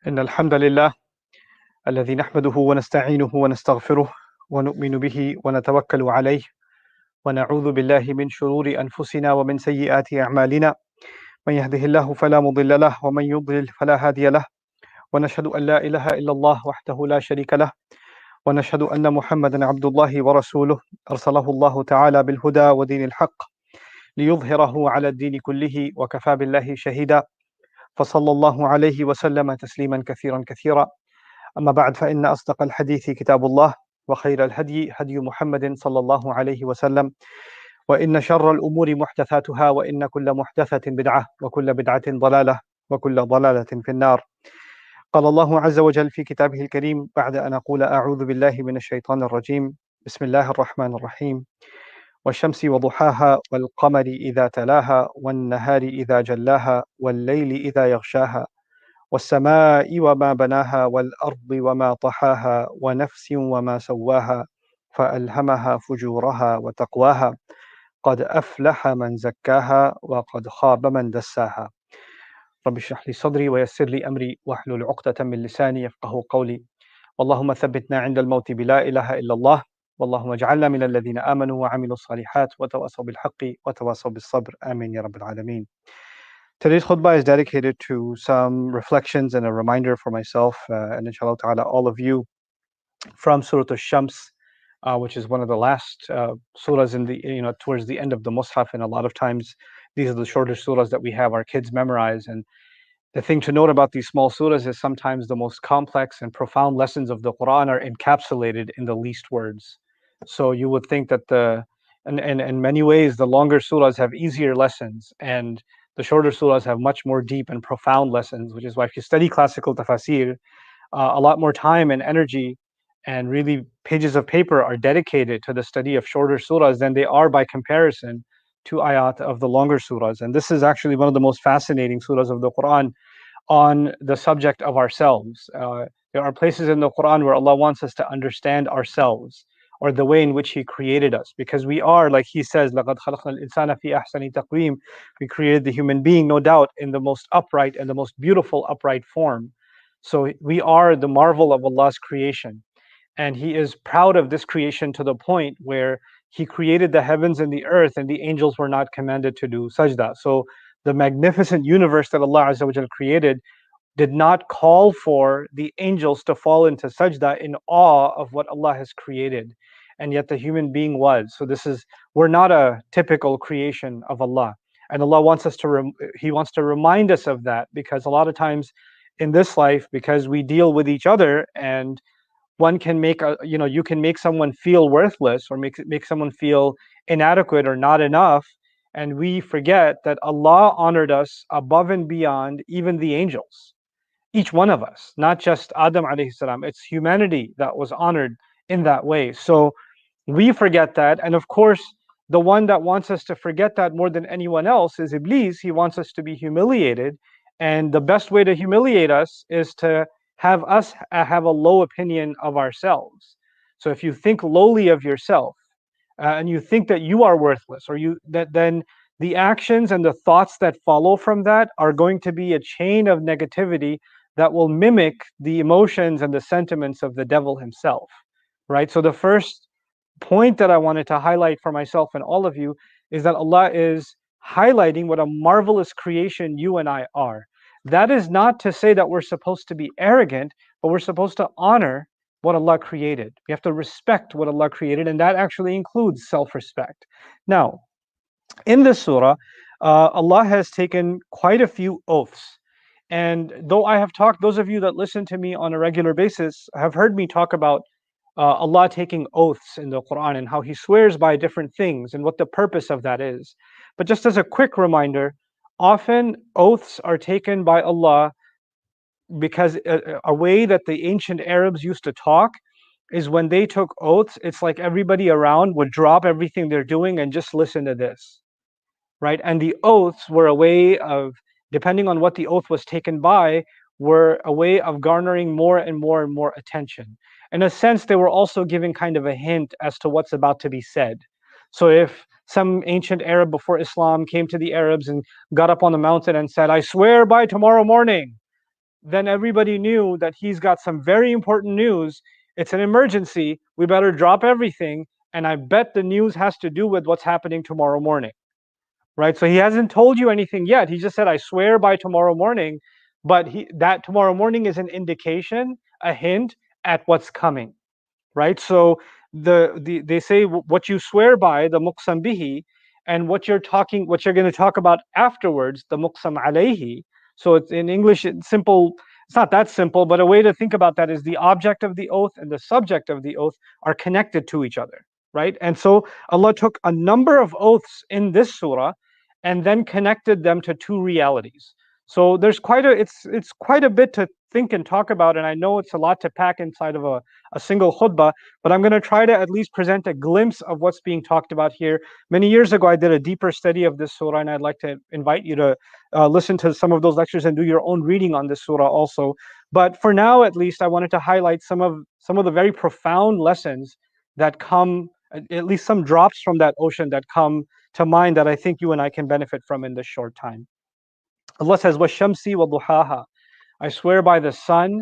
إن الحمد لله الذي نحمده ونستعينه ونستغفره ونؤمن به ونتوكل عليه ونعوذ بالله من شرور أنفسنا ومن سيئات أعمالنا من يهده الله فلا مضل له ومن يضلل فلا هادي له ونشهد أن لا إله إلا الله وحده لا شريك له ونشهد أن محمدا عبد الله ورسوله أرسله الله تعالى بالهدى ودين الحق ليظهره على الدين كله وكفى بالله شهيدا فصلى الله عليه وسلم تسليما كثيرا كثيرا. أما بعد فإن أصدق الحديث كتاب الله وخير الهدي هدي محمد صلى الله عليه وسلم وإن شر الأمور محدثاتها وإن كل محدثة بدعة وكل بدعة ضلالة وكل ضلالة في النار. قال الله عز وجل في كتابه الكريم بعد أن أقول أعوذ بالله من الشيطان الرجيم بسم الله الرحمن الرحيم والشمس وضحاها والقمر إذا تلاها والنهار إذا جلاها والليل إذا يغشاها والسماء وما بناها والأرض وما طحاها ونفس وما سواها فألهمها فجورها وتقواها قد أفلح من زكاها وقد خاب من دساها. رب اشرح لي صدري ويسر لي أمري واحلل عقدة من لساني يفقه قولي. اللهم ثبتنا عند الموت بلا إله إلا الله واللهم اجعلنا من الذين آمنوا وعملوا الصالحات وتواصوا بالحق وتواصوا بالصبر آمين يا رب العالمين. Today's khutbah is dedicated to some reflections and a reminder for myself and inshallah ta'ala all of you from Surah Al-Shams, which is one of the last surahs in the towards the end of the Mus'haf, and a lot of times these are the shorter surahs that we have our kids memorize. And the thing to note about these small surahs is sometimes the most complex and profound lessons of the Quran are encapsulated in the least words. So you would think that in many ways the longer surahs have easier lessons and the shorter surahs have much more deep and profound lessons, which is why if you study classical tafsir, a lot more time and energy and really pages of paper are dedicated to the study of shorter surahs than they are by comparison to ayat of the longer surahs. And this is actually one of the most fascinating surahs of the Quran on the subject of ourselves. There are places in the Quran where Allah wants us to understand ourselves or the way in which He created us, because we are, like He says, لَقَدْ خَلَقْنَا الْإِنسَانَ فِي أَحْسَنِ تَقْوِيمٍ. We created the human being, no doubt, in the most upright and the most beautiful upright form. So we are the marvel of Allah's creation. And He is proud of this creation to the point where He created the heavens and the earth, and the angels were not commanded to do sajda. So the magnificent universe that Allah Azza wa Jal created did not call for the angels to fall into sajda in awe of what Allah has created. And yet the human being was. So we're not a typical creation of Allah. And Allah wants us He wants to remind us of that, because a lot of times in this life, because we deal with each other, and one can you can make someone feel worthless or make someone feel inadequate or not enough, and we forget that Allah honored us above and beyond even the angels, each one of us, not just Adam alayhi salam. It's humanity that was honored in that way. So we forget that, and of course the one that wants us to forget that more than anyone else is Iblis. He wants us to be humiliated, and the best way to humiliate us is to have us have a low opinion of ourselves. So if you think lowly of yourself, and you think that you are worthless, or then the actions and the thoughts that follow from that are going to be a chain of negativity that will mimic the emotions and the sentiments of the devil himself, right? So the first point that I wanted to highlight for myself and all of you is that Allah is highlighting what a marvelous creation you and I are. That is not to say that we're supposed to be arrogant, but we're supposed to honor what Allah created. We have to respect what Allah created, and that actually includes self-respect. Now, in this surah, Allah has taken quite a few oaths. And though I have talked, those of you that listen to me on a regular basis have heard me talk about Allah taking oaths in the Quran and how He swears by different things and what the purpose of that is. But just as a quick reminder, often oaths are taken by Allah because a way that the ancient Arabs used to talk is when they took oaths, it's like everybody around would drop everything they're doing and just listen to this, right? And the oaths were a way of, depending on what the oath was taken by, were a way of garnering more and more and more attention. In a sense, they were also giving kind of a hint as to what's about to be said. So if some ancient Arab before Islam came to the Arabs and got up on the mountain and said, "I swear by tomorrow morning," then everybody knew that he's got some very important news. It's an emergency. We better drop everything. And I bet the news has to do with what's happening tomorrow morning, right? So he hasn't told you anything yet. He just said, I swear by tomorrow morning. But that tomorrow morning is an indication, a hint at what's coming, right? So they say what you swear by, the muqsam bihi, and what you're going to talk about afterwards, the muqsam alayhi. So it's in English, it's simple. It's not that simple, but a way to think about that is the object of the oath and the subject of the oath are connected to each other, right? And so Allah took a number of oaths in this surah and then connected them to two realities. So there's it's quite a bit to think and talk about, and I know it's a lot to pack inside of a single khutbah, but I'm going to try to at least present a glimpse of what's being talked about here. Many years ago, I did a deeper study of this surah, and I'd like to invite you to listen to some of those lectures and do your own reading on this surah also. But for now, at least, I wanted to highlight some of the very profound lessons that come, at least some drops from that ocean that come to mind that I think you and I can benefit from in this short time. Allah says, "Washamsi wa duhaha." I swear by the sun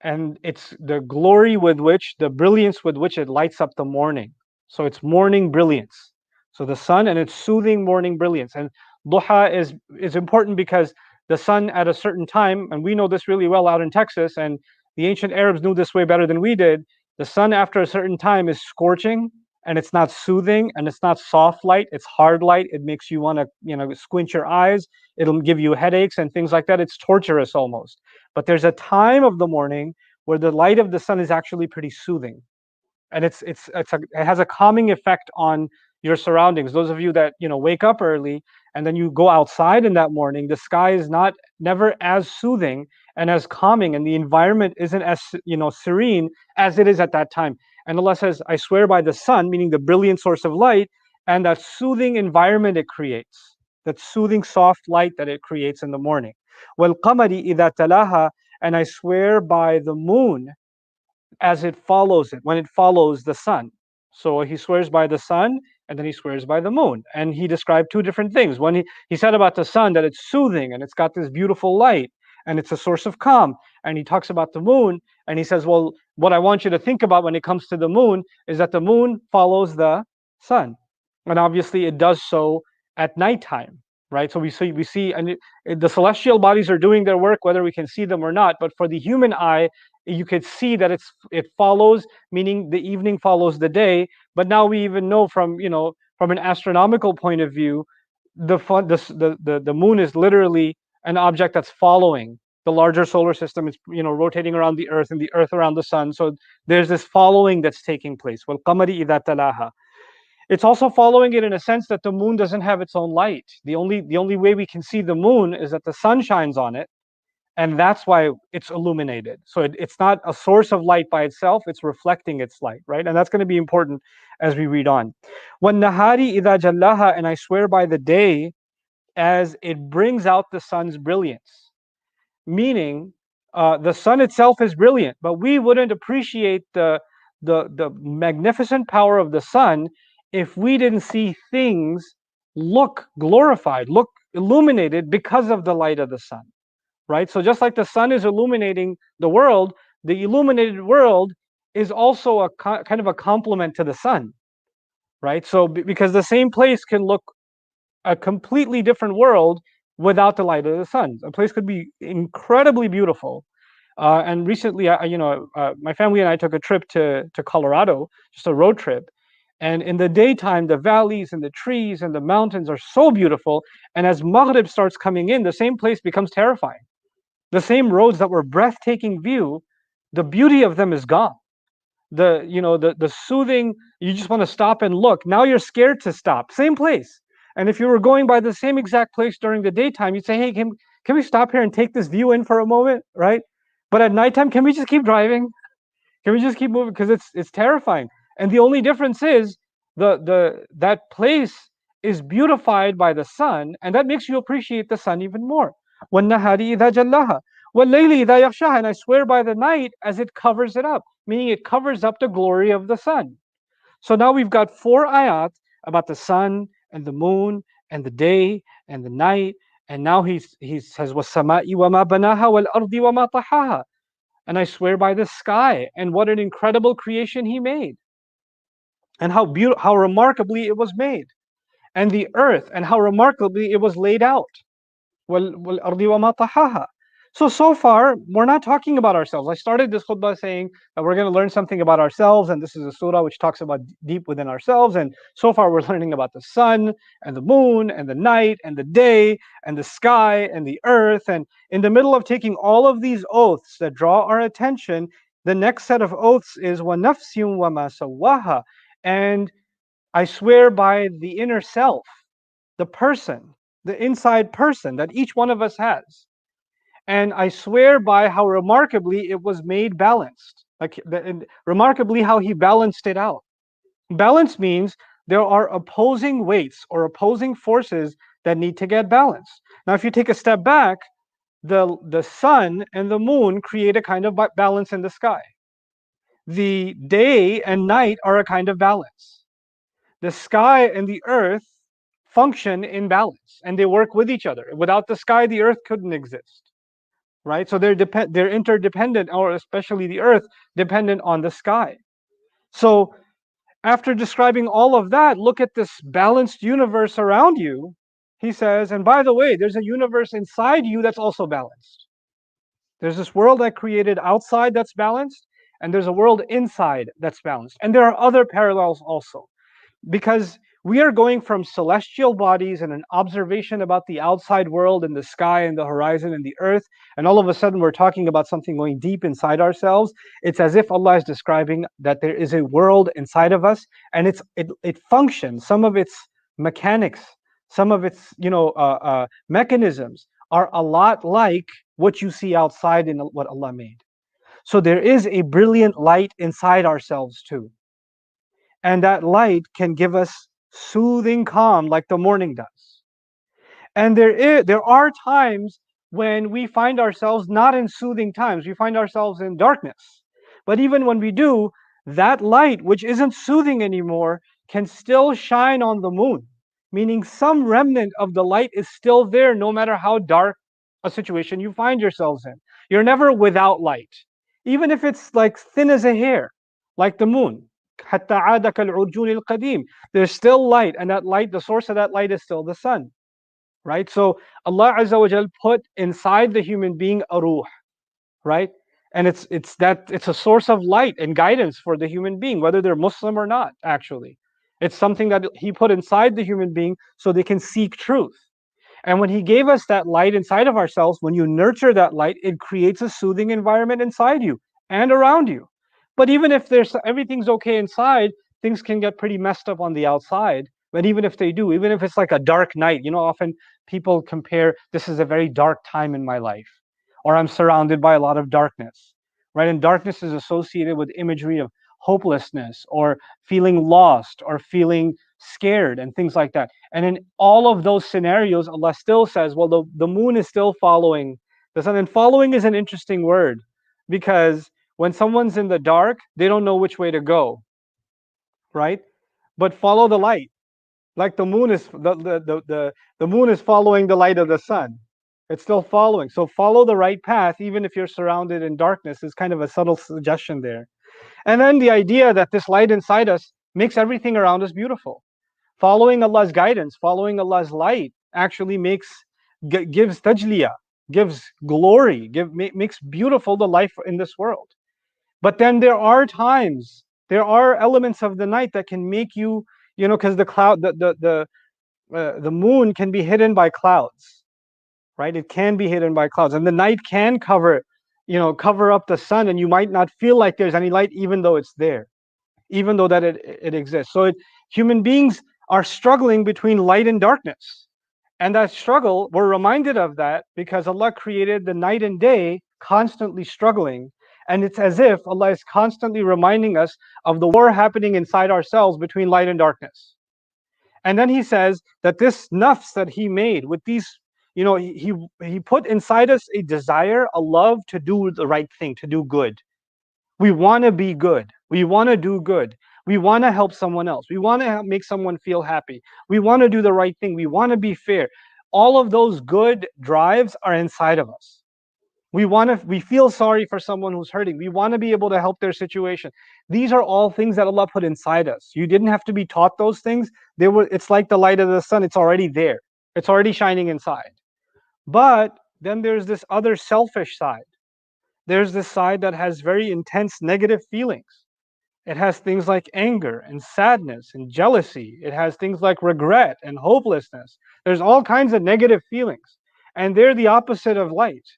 and it's the glory with which, the brilliance with which it lights up the morning. So it's morning brilliance. So the sun and its soothing morning brilliance. And duha is important because the sun at a certain time, and we know this really well out in Texas, and the ancient Arabs knew this way better than we did. The sun after a certain time is scorching, and it's not soothing, and it's not soft light, it's hard light. It makes you want to, squint your eyes. It'll give you headaches and things like that. It's torturous almost. But there's a time of the morning where the light of the sun is actually pretty soothing, and it has a calming effect on your surroundings. Those of you that wake up early and then you go outside in that morning, the sky is never as soothing and as calming, and the environment isn't as serene as it is at that time. And Allah says, I swear by the sun, meaning the brilliant source of light, and that soothing environment it creates, that soothing soft light that it creates in the morning. Wal qamari idha talaha, and I swear by the moon as it follows it, when it follows the sun. So he swears by the sun and then he swears by the moon. And he described two different things. One, he said about the sun that it's soothing and it's got this beautiful light and it's a source of calm. And he talks about the moon and he says, well, what I want you to think about when it comes to the moon is that the moon follows the sun. And obviously it does so at nighttime, right? So we see, and the celestial bodies are doing their work, whether we can see them or not. But for the human eye, you could see that it follows, meaning the evening follows the day. But now we even know from from an astronomical point of view, the moon is literally an object that's following the larger solar system. It's rotating around the earth and the earth around the sun. So there's this following that's taking place. Wal qamari idha talaha. It's also following it in a sense that the moon doesn't have its own light. The only way we can see the moon is that the sun shines on it, and that's why it's illuminated. So it's not a source of light by itself, it's reflecting its light, right? And that's going to be important as we read on. وَالنَّهَارِ إِذَا جَلَّهَا, and I swear by the day as it brings out the sun's brilliance. Meaning, the sun itself is brilliant, but we wouldn't appreciate the magnificent power of the sun if we didn't see things look glorified, look illuminated because of the light of the sun. Right? So just like the sun is illuminating the world, the illuminated world is also a kind of a complement to the sun, right? So because the same place can look a completely different world without the light of the sun. A place could be incredibly beautiful. And recently, my family and I took a trip to Colorado, just a road trip. And in the daytime, the valleys and the trees and the mountains are so beautiful. And as Maghrib starts coming in, the same place becomes terrifying. The same roads that were breathtaking view, the beauty of them is gone. The soothing, you just want to stop and look. Now you're scared to stop. Same place. And if you were going by the same exact place during the daytime, you'd say, hey, can we stop here and take this view in for a moment, right? But at nighttime, can we just keep driving? Can we just keep moving? Because it's terrifying. And the only difference is that place is beautified by the sun, and that makes you appreciate the sun even more. وَالنَّهَارِ إِذَا جَلَّهَا وَاللَّيْلِ إِذَا يَغْشَاهَا, and I swear by the night as it covers it up, meaning it covers up the glory of the sun. So now we've got 4 ayat about the sun and the moon and the day and the night And now he says, وَالسَّمَاءِ وَمَا بَنَاهَا وَالْأَرْضِ وَمَا طَحَاهَا. And I swear by the sky and what an incredible creation he made. And how beautiful, how remarkably it was made. And the earth and how remarkably it was laid out. وَالْأَرْضِ وَمَا طَحَاهَا. So far, we're not talking about ourselves. I started this khutbah saying that we're going to learn something about ourselves, and this is a surah which talks about deep within ourselves. And so far, we're learning about the sun, and the moon, and the night, and the day, and the sky, and the earth. And in the middle of taking all of these oaths that draw our attention, the next set of oaths is وَنَفْسٍ وَمَا سَوَّاهَا. And I swear by the inner self, the person, the inside person that each one of us has. And I swear by how remarkably it was made balanced. Remarkably how he balanced it out. Balance means there are opposing weights or opposing forces that need to get balanced. Now, if you take a step back, the sun and the moon create a kind of balance in the sky. The day and night are a kind of balance. The sky and the earth function in balance and they work with each other. Without the sky, the earth couldn't exist. Right? So they're interdependent, or especially the earth, dependent on the sky. So after describing all of that, look at this balanced universe around you. He says, and by the way, there's a universe inside you that's also balanced. There's this world I created outside that's balanced, and there's a world inside that's balanced. And there are other parallels also. Because we are going from celestial bodies and an observation about the outside world and the sky and the horizon and the earth, and all of a sudden we're talking about something going deep inside ourselves. It's as if Allah is describing that there is a world inside of us, and it functions. Some of its mechanics, some of its mechanisms are a lot like what you see outside in what Allah made. So there is a brilliant light inside ourselves too. And that light can give us soothing calm like the morning does. And there are times when we find ourselves not in soothing times, we find ourselves in darkness. But even when we do, that light, which isn't soothing anymore, can still shine on the moon, meaning some remnant of the light is still there no matter how dark a situation you find yourselves in. You're never without light, even if it's like thin as a hair, like the moon. حتى عاد كالعرجون القديم. There's still light, and that light, the source of that light is still the sun. Right? So Allah Azza wa Jal put inside the human being a ruh, right? And it's a source of light and guidance for the human being, whether they're Muslim or not, actually. It's something that He put inside the human being so they can seek truth. And when He gave us that light inside of ourselves, when you nurture that light, it creates a soothing environment inside you and around you. But even if everything's okay inside, things can get pretty messed up on the outside. But even if they do, even if it's like a dark night, often people compare, this is a very dark time in my life, or I'm surrounded by a lot of darkness, right? And darkness is associated with imagery of hopelessness or feeling lost or feeling scared and things like that. And in all of those scenarios, Allah still says, well, the moon is still following the sun. And following is an interesting word, because when someone's in the dark, they don't know which way to go, right? But follow the light. Like the moon is the moon is following the light of the sun. It's still following. So follow the right path, even if you're surrounded in darkness, is kind of a subtle suggestion there. And then the idea that this light inside us makes everything around us beautiful. Following Allah's guidance, following Allah's light actually gives tajliya, gives glory, makes beautiful the life in this world. But then there are times, there are elements of the night that can make you, because the moon can be hidden by clouds, right? It can be hidden by clouds, and the night can cover up the sun, and you might not feel like there's any light, even though it's there, even though that it exists. So human beings are struggling between light and darkness. And that struggle, we're reminded of that because Allah created the night and day constantly struggling. And it's as if Allah is constantly reminding us of the war happening inside ourselves between light and darkness. And then He says that this nafs that He made with these, He put inside us a desire, a love to do the right thing, to do good. We want to be good. We want to do good. We want to help someone else. We want to make someone feel happy. We want to do the right thing. We want to be fair. all of those good drives are inside of us. We feel sorry for someone who's hurting. We want to be able to help their situation. These are all things that Allah put inside us. You didn't have to be taught those things. It's like the light of the sun. It's already there. It's already shining inside. But then there's this other selfish side. There's this side that has very intense negative feelings. It has things like anger and sadness and jealousy. It has things like regret and hopelessness. There's all kinds of negative feelings. And they're the opposite of light.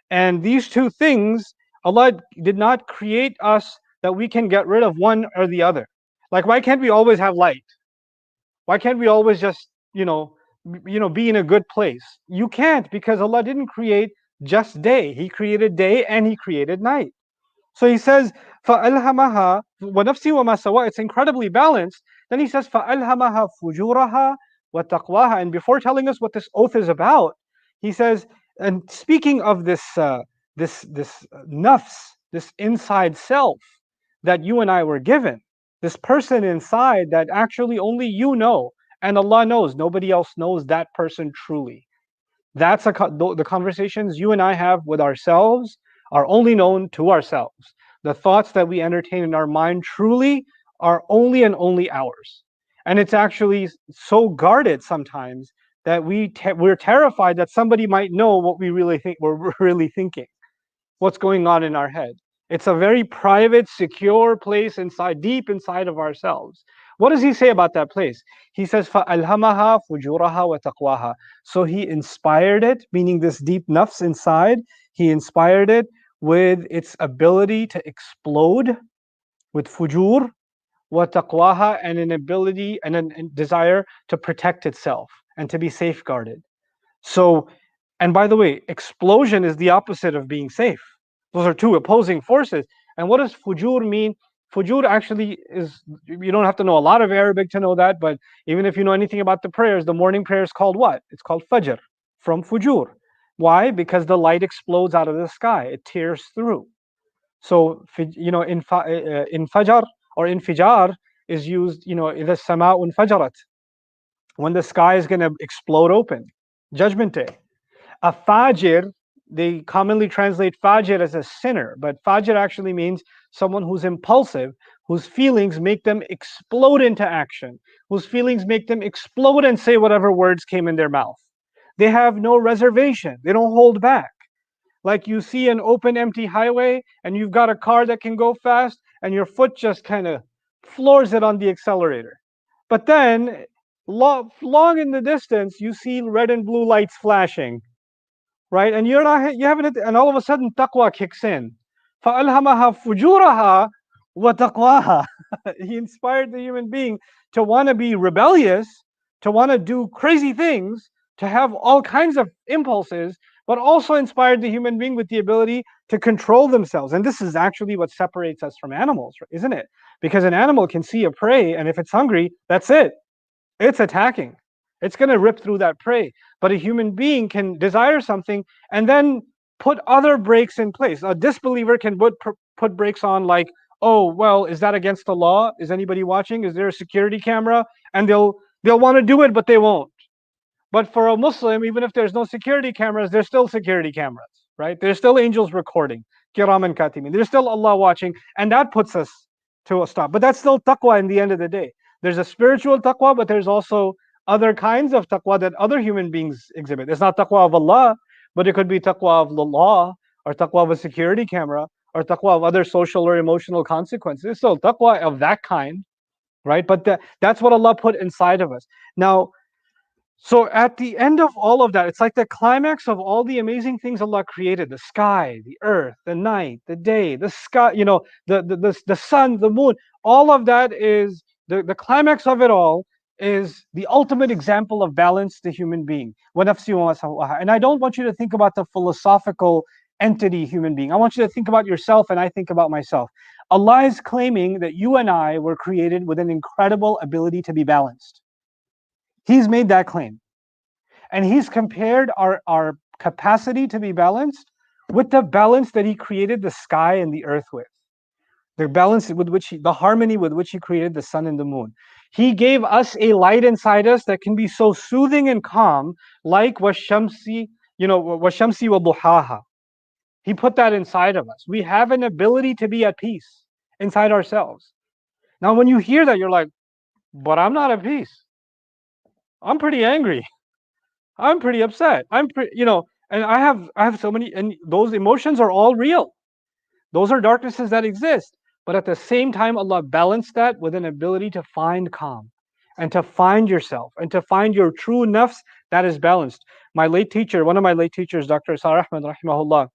And these two things, Allah did not create us that we can get rid of one or the other. Like, why can't we always have light? Why can't we always just, be in a good place? You can't, because Allah didn't create just day. He created day and He created night. So He says, فَأَلْهَمَهَا وَنَفْسِ وَمَا سَوَى. It's incredibly balanced. Then He says, فَأَلْهَمَهَا فُجُورَهَا وَتَقْوَاهَا. And before telling us what this oath is about, He says, and speaking of this nafs, this inside self that you and I were given, this person inside that actually only you know, and Allah knows, nobody else knows that person truly. That's the conversations you and I have with ourselves are only known to ourselves. The thoughts that we entertain in our mind truly are only and only ours. And it's actually so guarded sometimes that we're terrified that somebody might know what we're really thinking, what's going on in our head. It's a very private, secure place inside, deep inside of ourselves. What does He say about that place? He says, فَأَلْهَمَهَا فُجُورَهَا وَتَقْوَاهَا. So He inspired it, meaning this deep nafs inside, He inspired it with its ability to explode, with fujur, وَتَقْوَاهَا, and an ability and a desire to protect itself and to be safeguarded. So, and by the way, explosion is the opposite of being safe. Those are two opposing forces. And what does fujur mean? Fujur actually is, you don't have to know a lot of Arabic to know that, but even if you know anything about the prayers, the morning prayer is called what? It's called fajr, from fujur. Why? Because the light explodes out of the sky. It tears through. So, in fajr or infijar is used, إِذَا السَّمَاءُ انْفَجَرَتْ, when the sky is going to explode open, Judgment Day. A fajr, they commonly translate fajr as a sinner, but fajr actually means someone who's impulsive, whose feelings make them explode into action, whose feelings make them explode and say whatever words came in their mouth. They have no reservation. They don't hold back. Like you see an open, empty highway, and you've got a car that can go fast, and your foot just kind of floors it on the accelerator. But then, long in the distance, you see red and blue lights flashing, right? And you haven't hit, and all of a sudden taqwa kicks in. فَأَلْهَمَهَا فُجُورَهَا وَتَقْوَاهَا. He inspired the human being to want to be rebellious, to want to do crazy things, to have all kinds of impulses, but also inspired the human being with the ability to control themselves. And this is actually what separates us from animals, isn't it? Because an animal can see a prey, and if it's hungry, that's it. It's attacking. It's going to rip through that prey. But a human being can desire something and then put other brakes in place. A disbeliever can put brakes on, like, oh, well, is that against the law? Is anybody watching? Is there a security camera? And they'll want to do it, but they won't. But for a Muslim, even if there's no security cameras, there's still security cameras, right? There's still angels recording, kiraman katimin. There's still Allah watching, and that puts us to a stop. But that's still taqwa in the end of the day. There's a spiritual taqwa, but there's also other kinds of taqwa that other human beings exhibit. It's not taqwa of Allah, but it could be taqwa of the law, or taqwa of a security camera, or taqwa of other social or emotional consequences. It's still taqwa of that kind, right? But that's what Allah put inside of us. Now, so at the end of all of that, it's like the climax of all the amazing things Allah created: the sky, the earth, the night, the day, the sky, the sun, the moon. All of that is the climax of it all is the ultimate example of balance to human being. And I don't want you to think about the philosophical entity human being. I want you to think about yourself, and I think about myself. Allah is claiming that you and I were created with an incredible ability to be balanced. He's made that claim. And He's compared our capacity to be balanced with the balance that He created the sky and the earth with. The balance with which the harmony with which He created the sun and the moon. He gave us a light inside us that can be so soothing and calm, like washamsi, washamsi wa duhaha. He put that inside of us. We have an ability to be at peace inside ourselves. Now, when you hear that, you're like, but I'm not at peace. I'm pretty angry. I'm pretty upset. And I have so many, and those emotions are all real. Those are darknesses that exist. But at the same time, Allah balanced that with an ability to find calm and to find yourself and to find your true nafs that is balanced. My late teacher, one of my late teachers, Dr. Isar Ahmed, rahimahullah,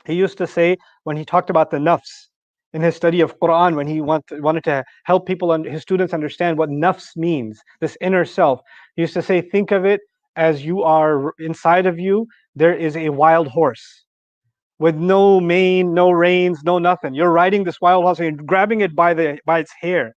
he used to say when he talked about the nafs in his study of Quran, when he wanted to help people and his students understand what nafs means, this inner self, he used to say, think of it as you are inside of you, there is a wild horse with no mane, no reins, no nothing. You're riding this wild horse and you're grabbing it by its hair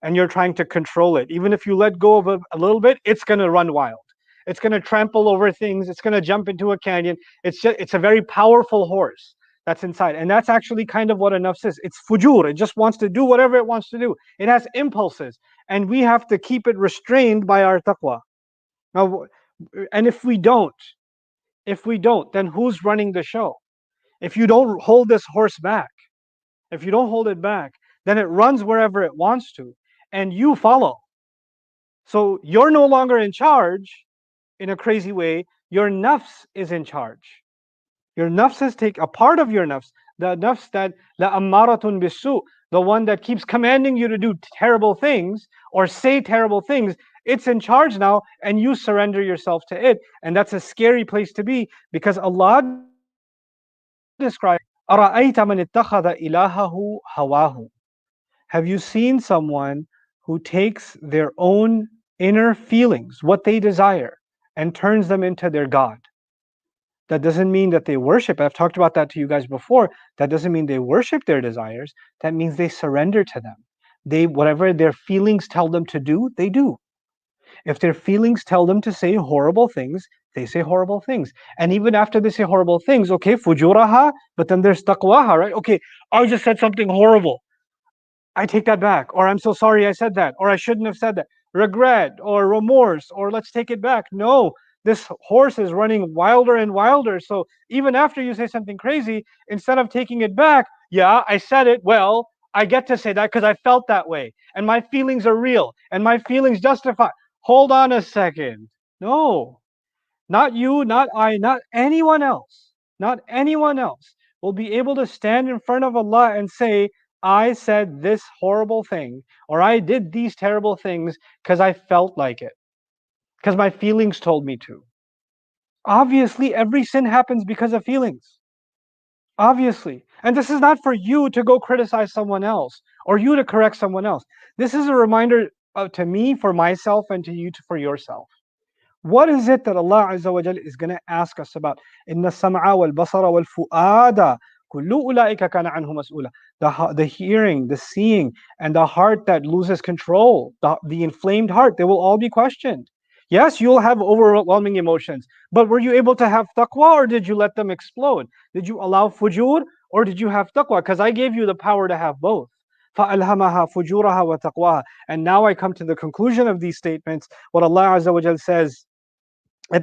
and you're trying to control it. Even if you let go of it a little bit, it's going to run wild. It's going to trample over things. It's going to jump into a canyon. It's a very powerful horse that's inside. And that's actually kind of what a nafs is. It's fujur. It just wants to do whatever it wants to do. It has impulses. And we have to keep it restrained by our taqwa. Now, and if we don't, then who's running the show? If you don't hold this horse back, if you don't hold it back, then it runs wherever it wants to, and you follow. So you're no longer in charge in a crazy way. Your nafs is in charge. Your nafs is take a part of your nafs, the nafs that la ammaratun bisu, the one that keeps commanding you to do terrible things or say terrible things. It's in charge now, and you surrender yourself to it. And that's a scary place to be, because Allah describes, أَرَأَيْتَ مَنِ اتَّخَذَ إِلَهَهُ هَوَاهُ. Have you seen someone who takes their own inner feelings, what they desire, and turns them into their God? That doesn't mean that they worship. I've talked about that to you guys before. That doesn't mean they worship their desires. That means they surrender to them. Whatever their feelings tell them to do, they do. If their feelings tell them to say horrible things, they say horrible things. And even after they say horrible things, okay, fujuraha, but then there's taqwaha, right? Okay, I just said something horrible. I take that back, or I'm so sorry I said that, or I shouldn't have said that. Regret or remorse, or let's take it back. No, this horse is running wilder and wilder. So even after you say something crazy, instead of taking it back, yeah, I said it, well, I get to say that because I felt that way, and my feelings are real, and my feelings justify. Hold on a second. No, not you, not I, not anyone else. Not anyone else will be able to stand in front of Allah and say, I said this horrible thing, or I did these terrible things because I felt like it, because my feelings told me to. Obviously, every sin happens because of feelings. Obviously. And this is not for you to go criticize someone else or you to correct someone else. This is a reminder to me, for myself, and to you for yourself. What is it that Allah Azza wa Jal is going to ask us about? Inna sam'a wal basara wal fu'ada kullu ulaika kana anhu mas'ula. The hearing, the seeing, and the heart that loses control, the inflamed heart, they will all be questioned. Yes, you'll have overwhelming emotions, but were you able to have taqwa, or did you let them explode? Did you allow fujur, or did you have taqwa? Because I gave you the power to have both. فَأَلْهَمَهَا فُجُورَهَا وَتَقْوَاهَا. And now I come to the conclusion of these statements. What Allah Azza wa Jal says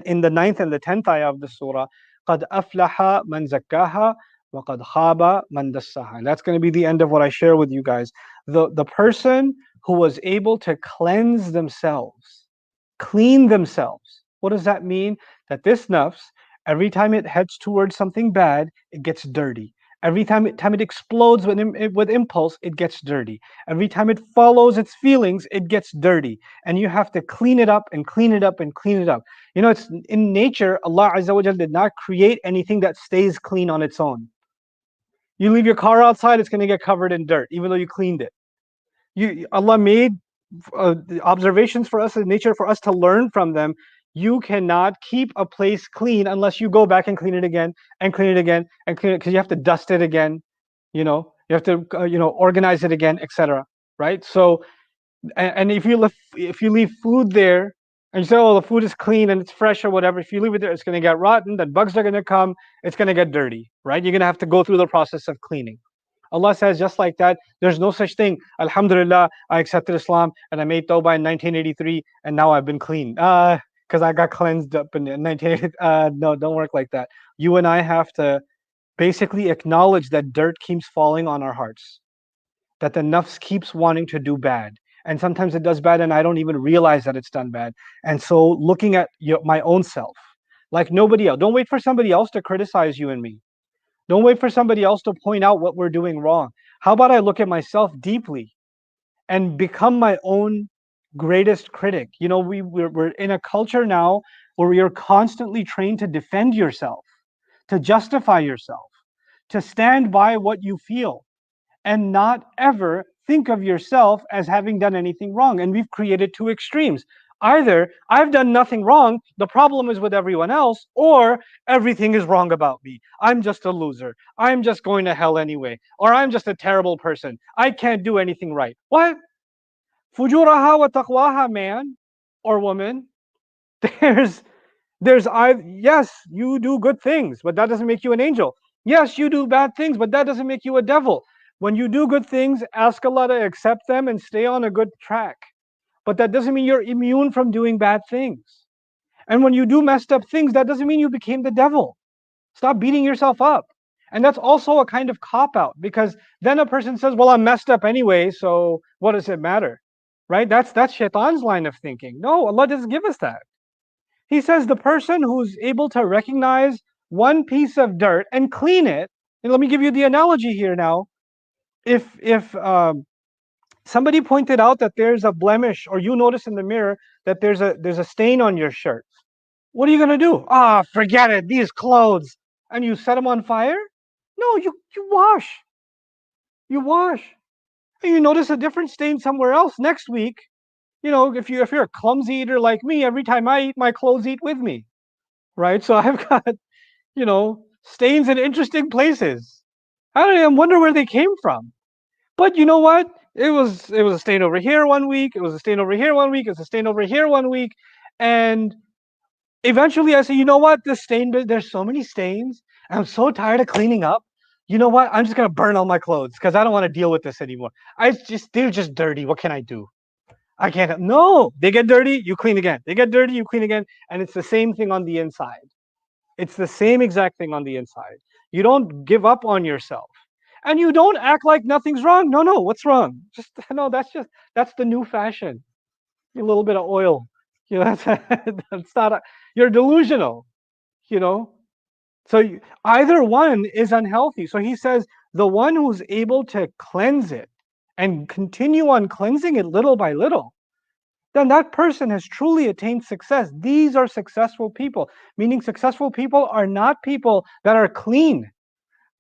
in the 9th and the 10th ayah of the surah, قَدْ أَفْلَحَ مَنْ زَكَّاهَا وَقَدْ خَابَ مَنْ دَسَّاهَا. And that's going to be the end of what I share with you guys. The person who was able to cleanse themselves, clean themselves. What does that mean? That this nafs, every time it heads towards something bad, it gets dirty. Every time it explodes with impulse, it gets dirty. Every time it follows its feelings, it gets dirty. And you have to clean it up and clean it up and clean it up. It's in nature, Allah Azza wa Jal did not create anything that stays clean on its own. You leave your car outside, it's going to get covered in dirt, even though you cleaned it. Allah made observations for us in nature for us to learn from them. You cannot keep a place clean unless you go back and clean it again and clean it again and clean it, because you have to dust it again. You have to organize it again, etc. Right? So, and if you leave food there and you say, oh, the food is clean and it's fresh or whatever, if you leave it there, it's going to get rotten. Then bugs are going to come. It's going to get dirty. Right? You're going to have to go through the process of cleaning. Allah says just like that, there's no such thing. Alhamdulillah, I accepted Islam and I made tawbah in 1983 and now I've been clean. Because I got cleansed up in 1980. No, don't work like that. You and I have to basically acknowledge that dirt keeps falling on our hearts, that the nafs keeps wanting to do bad. And sometimes it does bad and I don't even realize that it's done bad. And so looking at my own self, like nobody else, don't wait for somebody else to criticize you and me. Don't wait for somebody else to point out what we're doing wrong. How about I look at myself deeply and become my own greatest critic? You know, we're in a culture now where we are constantly trained to defend yourself, to justify yourself, to stand by what you feel, and not ever think of yourself as having done anything wrong. And we've created two extremes. Either I've done nothing wrong, the problem is with everyone else, or everything is wrong about me. I'm just a loser. I'm just going to hell anyway. Or I'm just a terrible person. I can't do anything right. What? Fujuraha wa taqwaha, man or woman. There's yes, you do good things, but that doesn't make you an angel. Yes, you do bad things, but that doesn't make you a devil. When you do good things, ask Allah to accept them and stay on a good track. But that doesn't mean you're immune from doing bad things. And when you do messed up things, that doesn't mean you became the devil. Stop beating yourself up. And that's also a kind of cop out, because then a person says, well, I'm messed up anyway, so what does it matter? Right? That's shaitan's line of thinking. No, Allah doesn't give us that. He says the person who's able to recognize one piece of dirt and clean it. And let me give you the analogy here now. If somebody pointed out that there's a blemish, or you notice in the mirror that there's a stain on your shirt, what are you gonna do? Forget it. These clothes, and you set them on fire? No, you wash. You wash. And you notice a different stain somewhere else next week. You know, if you're a clumsy eater like me, every time I eat, my clothes eat with me, right? So I've got, stains in interesting places. I don't even wonder where they came from. But you know what? It was a stain over here one week. It was a stain over here one week. It's a stain over here one week, and eventually I say, you know what? This stain, there's so many stains. I'm so tired of cleaning up. You know what? I'm just gonna burn all my clothes because I don't want to deal with this anymore. They're just dirty. What can I do? I can't. No, they get dirty, you clean again. They get dirty, you clean again, and it's the same thing on the inside. It's the same exact thing on the inside. You don't give up on yourself. And you don't act like nothing's wrong. No, no, what's wrong? Just no, that's the new fashion. A little bit of oil. That's not you're delusional, you know? So either one is unhealthy. So he says the one who's able to cleanse it and continue on cleansing it little by little, then that person has truly attained success. These are successful people, meaning successful people are not people that are clean,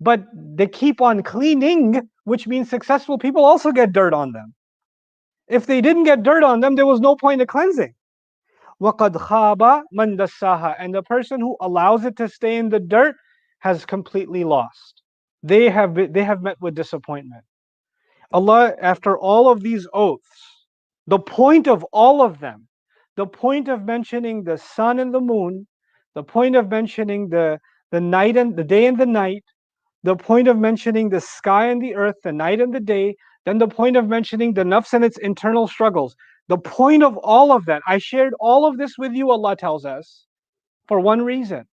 but they keep on cleaning, which means successful people also get dirt on them. If they didn't get dirt on them, there was no point in cleansing. وَقَدْ خَابَ مَنْ دَسَّاهَا. And the person who allows it to stay in the dirt has completely lost. They have met with disappointment. Allah, after all of these oaths, the point of all of them, the point of mentioning the sun and the moon, the point of mentioning the night and the day and the night, the point of mentioning the sky and the earth, the night and the day, then the point of mentioning the nafs and its internal struggles. The point of all of that, I shared all of this with you, Allah tells us, for one reason.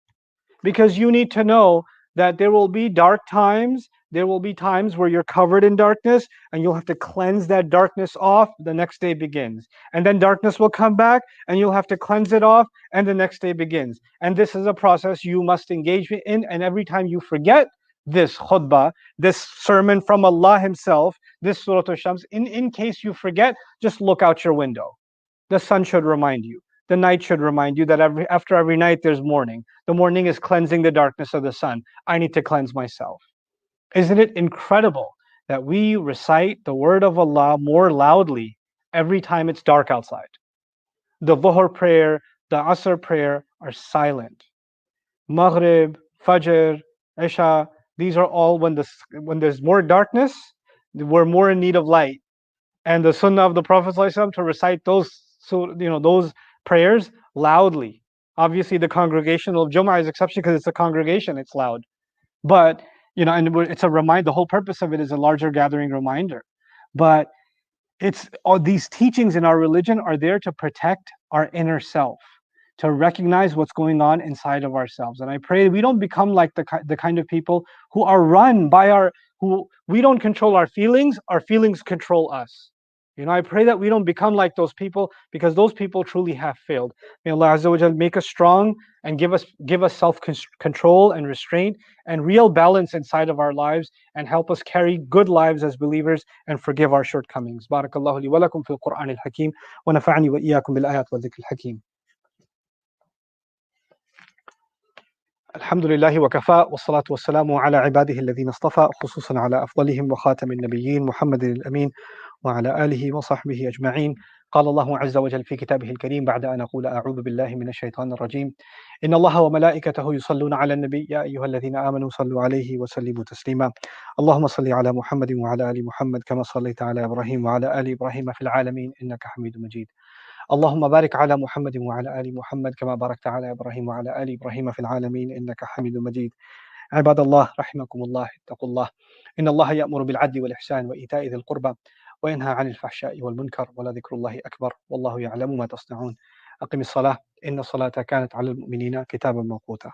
Because you need to know that there will be dark times, there will be times where you're covered in darkness, and you'll have to cleanse that darkness off, the next day begins. And then darkness will come back, and you'll have to cleanse it off, and the next day begins. And this is a process you must engage in, and every time you forget this khutbah, this sermon from Allah Himself, this Surah Al-Shams, in case you forget, just look out your window. The sun should remind you. The night should remind you that after every night there's morning. The morning is cleansing the darkness of the sun. I need to cleanse myself. Isn't it incredible that we recite the word of Allah more loudly every time it's dark outside? The Dhuhr prayer, the Asr prayer are silent. Maghrib, Fajr, Isha, these are all when there's more darkness, we're more in need of light. And the sunnah of the Prophet ﷺ to recite those prayers loudly. Obviously, the congregational Jum'ah is exception because it's a congregation, it's loud. But and it's a reminder. The whole purpose of it is a larger gathering reminder. But it's all these teachings in our religion are there to protect our inner self, to recognize what's going on inside of ourselves. And I pray we don't become like the kind of people who are run by who we don't control our feelings control us. I pray that we don't become like those people, because those people truly have failed. May Allah Azza wa Jal make us strong and give us self-control and restraint and real balance inside of our lives, and help us carry good lives as believers and forgive our shortcomings. Barakallahu li wa lakum fil Qur'an al-Hakim wa nafa'ani wa iyyakum bil ayat wa dhikr al-Hakim. الحمد لله وكفى والصلاة والسلام على عباده الذين اصطفى خصوصا على أفضلهم وخاتم النبيين محمد الأمين وعلى آله وصحبه أجمعين. قال الله عز وجل في كتابه الكريم بعد أن أقول أعوذ بالله من الشيطان الرجيم: إن الله وملائكته يصلون على النبي يا أيها الذين آمنوا صلوا عليه وسلموا تسليما. اللهم صل على محمد وعلى آل محمد كما صليت على إبراهيم وعلى آل إبراهيم في العالمين إنك حميد مجيد. اللهم بارك على محمد وعلى آل محمد كما باركت على إبراهيم وعلى آل إبراهيم في العالمين إنك حميد مجيد. عباد الله رحمكم الله، اتقوا الله. إن الله يأمر بالعدل والإحسان وإيتاء ذي القربى وينهى عن الفحشاء والمنكر ولذكر الله أكبر والله يعلم ما تصنعون. أقم الصلاة إن الصلاة كانت على المؤمنين كتابا موقوتا.